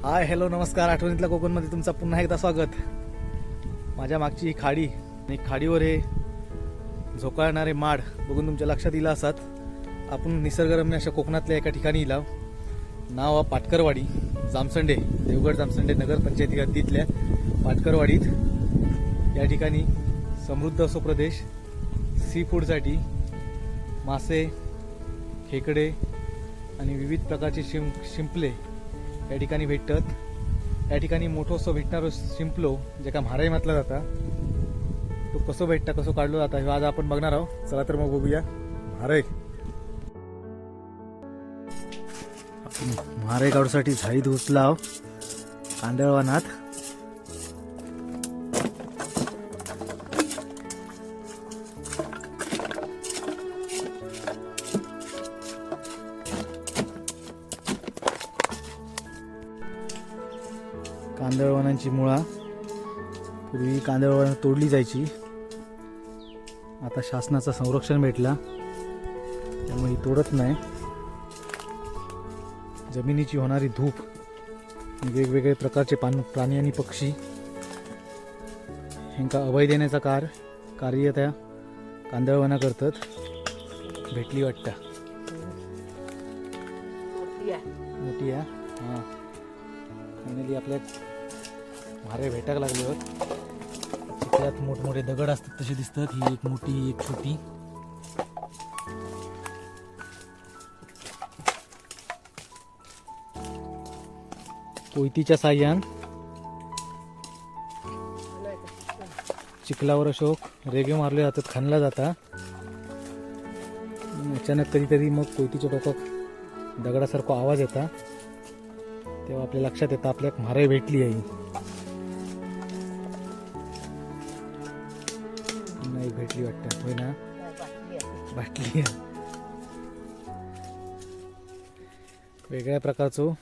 Hi hello नमस्कार. आठवणीतल्या कोकणमध्ये तुमचं पुन्हा एकदा स्वागत. माझ्या मागची ही खाडी आणि खाडीवर हे झोकाळणारे माड बघून तुमच्या लक्षात येईल असत. आपण निसर्गरम्य अशा कोकणातल्या एका ठिकाणी इला. नाव आहे पाटकरवाडी, जामसंडे, देवगड जामसंडे नगरपंचायती हद्दीतल्या पाटकरवाडीत. या ठिकाणी समृद्ध असो प्रदेश सी फूडसाठी मासे, खेकडे आणि विविध प्रकारचे शिंपले या ठिकाणी भेटतात. या ठिकाणी मोठं असं भेटणारं शिंपलो जे का म्हाराई म्हटलं जाता, तो कसं भेटता, कसं काढलो जाता हे आज आपण बघणार आहोत. चला तर मग बघूया. म्हाराई काढूसाठी झाडीत घुसलाव कांदळवानात. कांदळवनांची मुळा पूर्वी कांदळवन तोडली जायची. आता शासनाचं संरक्षण भेटला त्यामुळे ही तोडत नाही. जमिनीची होणारी धूप, वेगवेगळे प्रकारचे प्राणी आणि पक्षी ह्यांका अभय देण्याचा कार्य त्या कांदळवना करतात. भेटली वाटतं मोठी आहे. हां, फायनली आपल्या म्हारे भेटायला लागले होत. चिखलात मोठमोठे दगड असतात तसे दिसतात. ही एक मोठी, ही एक छोटी. कोयतीच्या साह्यान चिखलावर अशोक रेगे मारले जातात, खणला जाता. अचानक कधीतरी मग कोयतीच्या टोकात दगडासारखा आवाज येता, तेव्हा आपल्या लक्षात येतं आपल्या म्हारे भेटली आहे. नाही भेटली वाटतं, होय ना, भेटली. वेगळ्या प्रकारचं